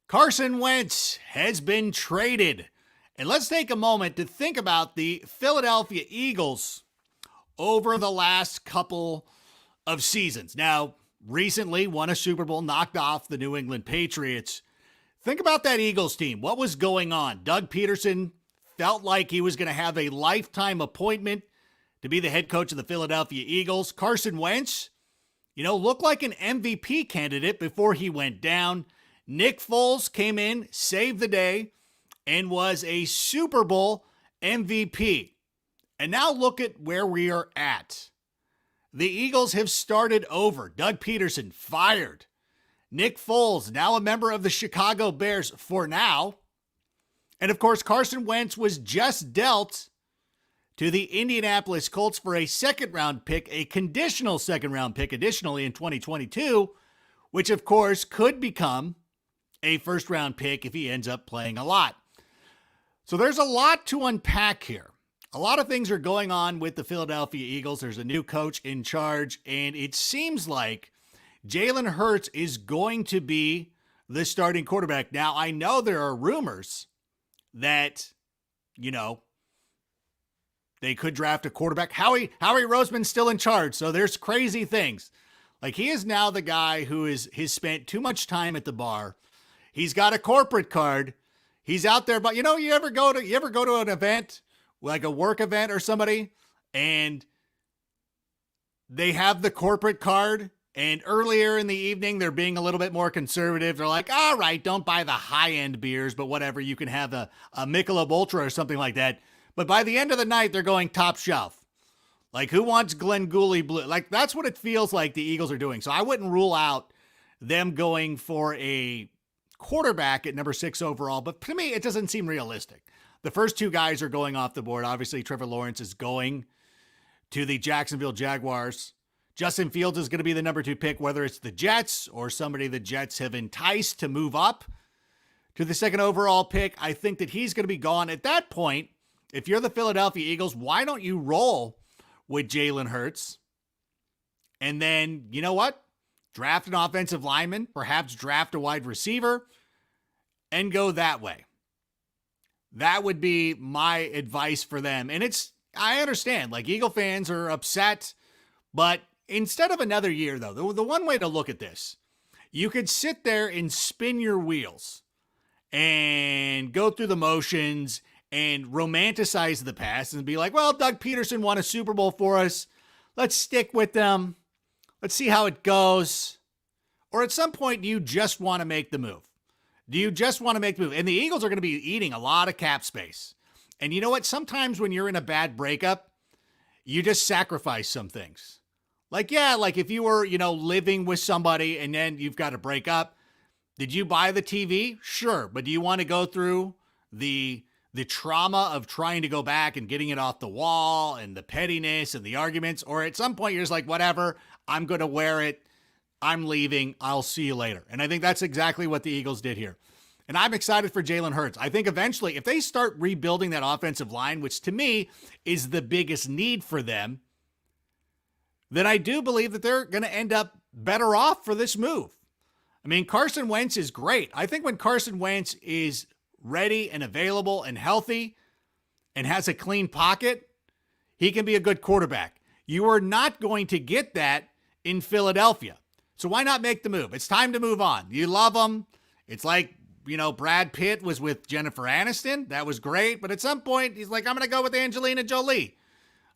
Carson Wentz has been traded. And let's take a moment to think about the Philadelphia Eagles over the last couple of seasons. Now, recently won a Super Bowl, knocked off the New England Patriots. Think about that Eagles team. What was going on? Doug Peterson felt like he was going to have a lifetime appointment to be the head coach of the Philadelphia Eagles. Carson Wentz, looked like an MVP candidate before he went down. Nick Foles came in, saved the day, and was a Super Bowl MVP. And now look at where we are at. The Eagles have started over. Doug Peterson fired. Nick Foles, now a member of the Chicago Bears for now. And of course, Carson Wentz was just dealt to the Indianapolis Colts for a second-round pick, a conditional second-round pick additionally in 2022, which of course could become a first-round pick if he ends up playing a lot. So there's a lot to unpack here. A lot of things are going on with the Philadelphia Eagles. There's a new coach in charge, and it seems like Jalen Hurts is going to be the starting quarterback. Now, I know there are rumors that, they could draft a quarterback. Howie Roseman's still in charge, so there's crazy things. Like, he is now the guy who has spent too much time at the bar. He's got a corporate card. He's out there, but you ever go to an event, like a work event or somebody, and they have the corporate card, and earlier in the evening, they're being a little bit more conservative. They're like, all right, don't buy the high-end beers, but whatever, you can have a Michelob Ultra or something like that. But by the end of the night, they're going top shelf. Like, who wants Glen Gooley Blue? Like, that's what it feels like the Eagles are doing. So I wouldn't rule out them going for a quarterback at number 6 overall. But to me, it doesn't seem realistic. The first two guys are going off the board. Obviously, Trevor Lawrence is going to the Jacksonville Jaguars. Justin Fields is going to be the number 2 pick, whether it's the Jets or somebody the Jets have enticed to move up to the second overall pick. I think that he's going to be gone. At that point, if you're the Philadelphia Eagles, why don't you roll with Jalen Hurts? And then, you know what? Draft an offensive lineman, perhaps draft a wide receiver, and go that way. That would be my advice for them. And I understand, like, Eagle fans are upset, but instead of another year, though, the one way to look at this, you could sit there and spin your wheels and go through the motions and romanticize the past and be like, well, Doug Peterson won a Super Bowl for us. Let's stick with them. Let's see how it goes. Or at some point, do you just want to make the move? Do you just want to make the move? And the Eagles are going to be eating a lot of cap space. And you know what? Sometimes when you're in a bad breakup, you just sacrifice some things. Like if you were, living with somebody and then you've got to break up. Did you buy the TV? Sure. But do you want to go through the trauma of trying to go back and getting it off the wall and the pettiness and the arguments? Or at some point you're just like, whatever, I'm going to wear it. I'm leaving. I'll see you later. And I think that's exactly what the Eagles did here. And I'm excited for Jalen Hurts. I think eventually if they start rebuilding that offensive line, which to me is the biggest need for them, then I do believe that they're going to end up better off for this move. I mean, Carson Wentz is great. I think when Carson Wentz is ready and available and healthy and has a clean pocket, he can be a good quarterback. You are not going to get that in Philadelphia. So why not make the move? It's time to move on. You love him. It's like, Brad Pitt was with Jennifer Aniston. That was great. But at some point, he's like, I'm going to go with Angelina Jolie.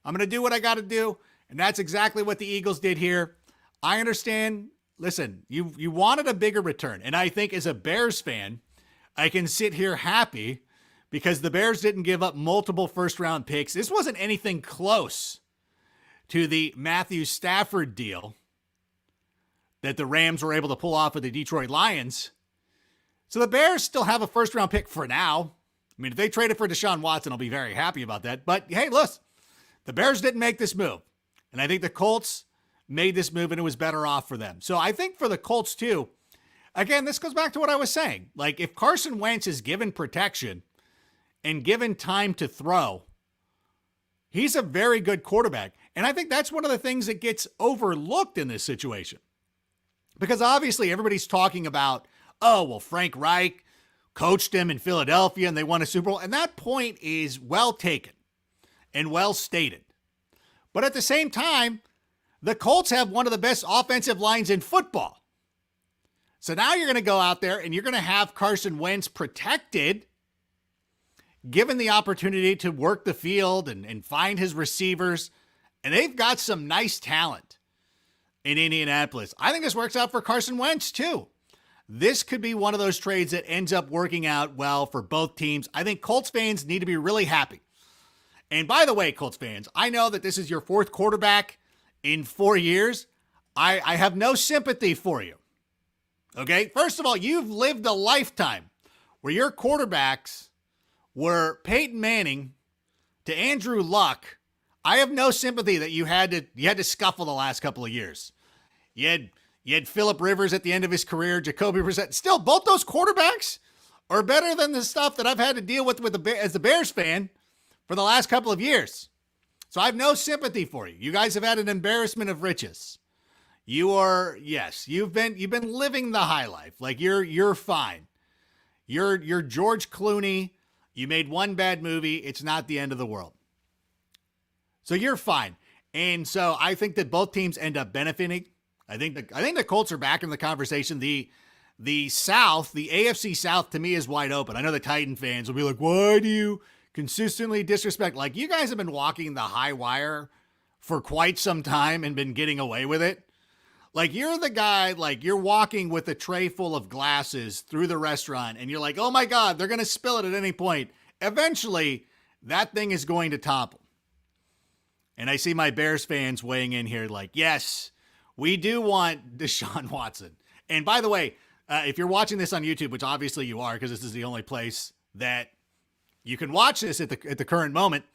I'm going to do what I got to do. And that's exactly what the Eagles did here. I understand. Listen, you wanted a bigger return. And I think as a Bears fan, I can sit here happy because the Bears didn't give up multiple first-round picks. This wasn't anything close to the Matthew Stafford deal that the Rams were able to pull off with the Detroit Lions. So the Bears still have a first-round pick for now. I mean, if they traded for Deshaun Watson, I'll be very happy about that. But, hey, listen, the Bears didn't make this move. And I think the Colts made this move, and it was better off for them. So I think for the Colts, too, again, this goes back to what I was saying. Like, if Carson Wentz is given protection and given time to throw, he's a very good quarterback. And I think that's one of the things that gets overlooked in this situation. Because obviously everybody's talking about, oh, well, Frank Reich coached him in Philadelphia and they won a Super Bowl. And that point is well taken and well stated. But at the same time, the Colts have one of the best offensive lines in football. So now you're going to go out there and you're going to have Carson Wentz protected, given the opportunity to work the field and find his receivers. And they've got some nice talent in Indianapolis. I think this works out for Carson Wentz too. This could be one of those trades that ends up working out well for both teams. I think Colts fans need to be really happy. And by the way, Colts fans, I know that this is your fourth quarterback in 4 years. I have no sympathy for you. Okay? First of all, you've lived a lifetime where your quarterbacks were Peyton Manning to Andrew Luck. I have no sympathy that you had to scuffle the last couple of years. You had Phillip Rivers at the end of his career, Jacoby Brissett. Still, both those quarterbacks are better than the stuff that I've had to deal with as the Bears fan for the last couple of years. So I have no sympathy for you. You guys have had an embarrassment of riches. You've been living the high life. Like you're fine. You're George Clooney. You made one bad movie. It's not the end of the world. So you're fine. And so I think that both teams end up benefiting. I think the Colts are back in the conversation. The South, the AFC South to me is wide open. I know the Titan fans will be like, why do you consistently disrespect? Like, you guys have been walking the high wire for quite some time and been getting away with it. Like, you're the guy, like, you're walking with a tray full of glasses through the restaurant and you're like, oh my God, they're going to spill it at any point. Eventually, that thing is going to topple. And I see my Bears fans weighing in here like, yes, we do want Deshaun Watson. And by the way, if you're watching this on YouTube, which obviously you are because this is the only place that you can watch this at the current moment,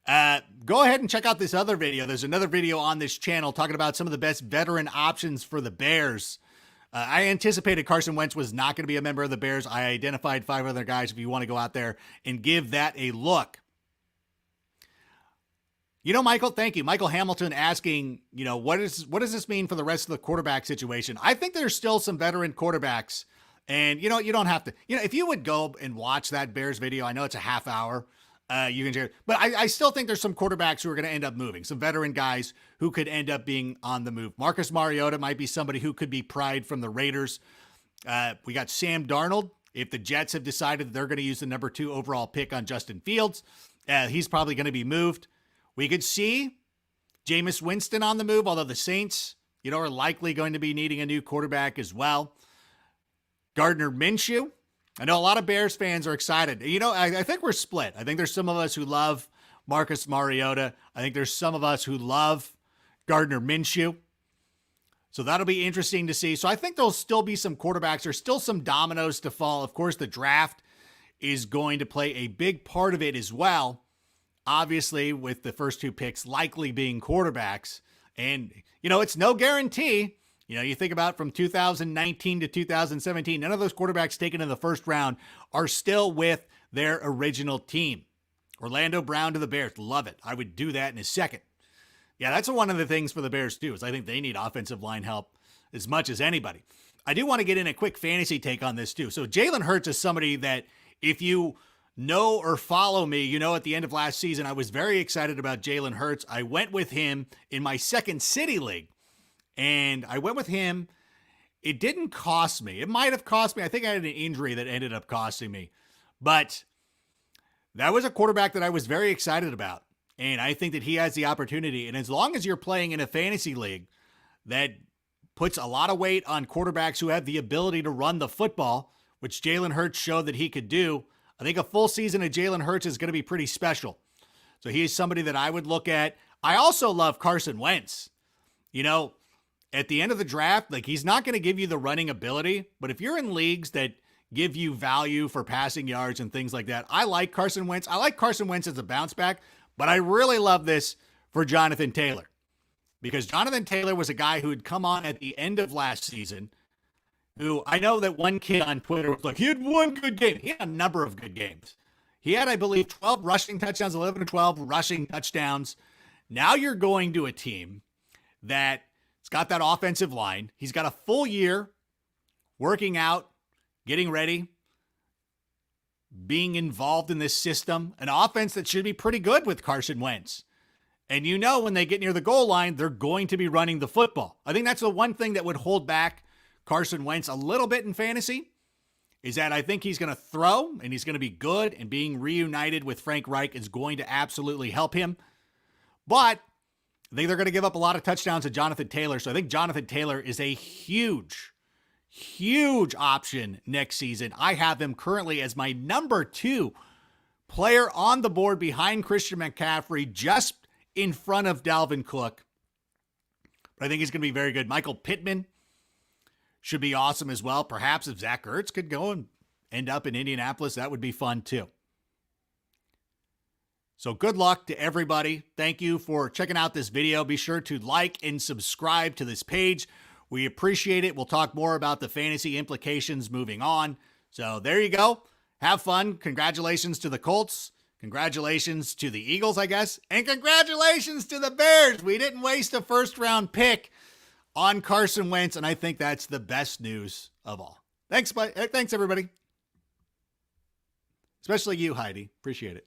go ahead and check out this other video. There's another video on this channel talking about some of the best veteran options for the Bears. I anticipated Carson Wentz was not going to be a member of the Bears. I identified 5 other guys if you want to go out there and give that a look. You know, Michael, thank you. Michael Hamilton asking, what does this mean for the rest of the quarterback situation? I think there's still some veteran quarterbacks. And, you don't have to, if you would go and watch that Bears video, I know it's a half hour, you can share it. But I still think there's some quarterbacks who are going to end up moving, some veteran guys who could end up being on the move. Marcus Mariota might be somebody who could be pried from the Raiders. We got Sam Darnold. If the Jets have decided that they're going to use the number 2 overall pick on Justin Fields, he's probably going to be moved. We could see Jameis Winston on the move, although the Saints, are likely going to be needing a new quarterback as well. Gardner Minshew. I know a lot of Bears fans are excited. I think we're split. I think there's some of us who love Marcus Mariota. I think there's some of us who love Gardner Minshew. So that'll be interesting to see. So I think there'll still be some quarterbacks. There's still some dominoes to fall. Of course, the draft is going to play a big part of it as well. Obviously, with the first 2 picks likely being quarterbacks. And, it's no guarantee. You think about from 2019 to 2017, none of those quarterbacks taken in the first round are still with their original team. Orlando Brown to the Bears. Love it. I would do that in a second. Yeah, that's one of the things for the Bears, too, is I think they need offensive line help as much as anybody. I do want to get in a quick fantasy take on this, too. So Jalen Hurts is somebody that if you know or follow me, at the end of last season, I was very excited about Jalen Hurts. I went with him in my second city league, and I went with him. It didn't cost me. It might have cost me. I think I had an injury that ended up costing me, but that was a quarterback that I was very excited about, and I think that he has the opportunity. And as long as you're playing in a fantasy league that puts a lot of weight on quarterbacks who have the ability to run the football, which Jalen Hurts showed that he could do, I think a full season of Jalen Hurts is going to be pretty special. So he's somebody that I would look at. I also love Carson Wentz. At the end of the draft, like, he's not going to give you the running ability, but if you're in leagues that give you value for passing yards and things like that, I like Carson Wentz. I like Carson Wentz as a bounce back, but I really love this for Jonathan Taylor, because Jonathan Taylor was a guy who had come on at the end of last season, who I know that one kid on Twitter was like, he had one good game. He had a number of good games. He had, I believe, 12 rushing touchdowns, 11 or 12 rushing touchdowns. Now you're going to a team that it's got that offensive line. He's got a full year working out getting ready, being involved in this system, an offense that should be pretty good with Carson Wentz. And you know when they get near the goal line, they're going to be running the football. I think that's the one thing that would hold back Carson Wentz a little bit in fantasy, is that I think he's going to throw and he's going to be good, and being reunited with Frank Reich is going to absolutely help him. But I think they're going to give up a lot of touchdowns to Jonathan Taylor. So I think Jonathan Taylor is a huge option next season. I have him currently as my number 2 player on the board behind Christian McCaffrey, just in front of Dalvin Cook. But I think he's going to be very good. Michael Pittman should be awesome as well. Perhaps if Zach Ertz could go and end up in Indianapolis, that would be fun too. So good luck to everybody. Thank you for checking out this video. Be sure to like and subscribe to this page. We appreciate it. We'll talk more about the fantasy implications moving on. So there you go. Have fun. Congratulations to the Colts. Congratulations to the Eagles, I guess. And congratulations to the Bears. We didn't waste a first-round pick on Carson Wentz, and I think that's the best news of all. Thanks, everybody. Especially you, Heidi. Appreciate it.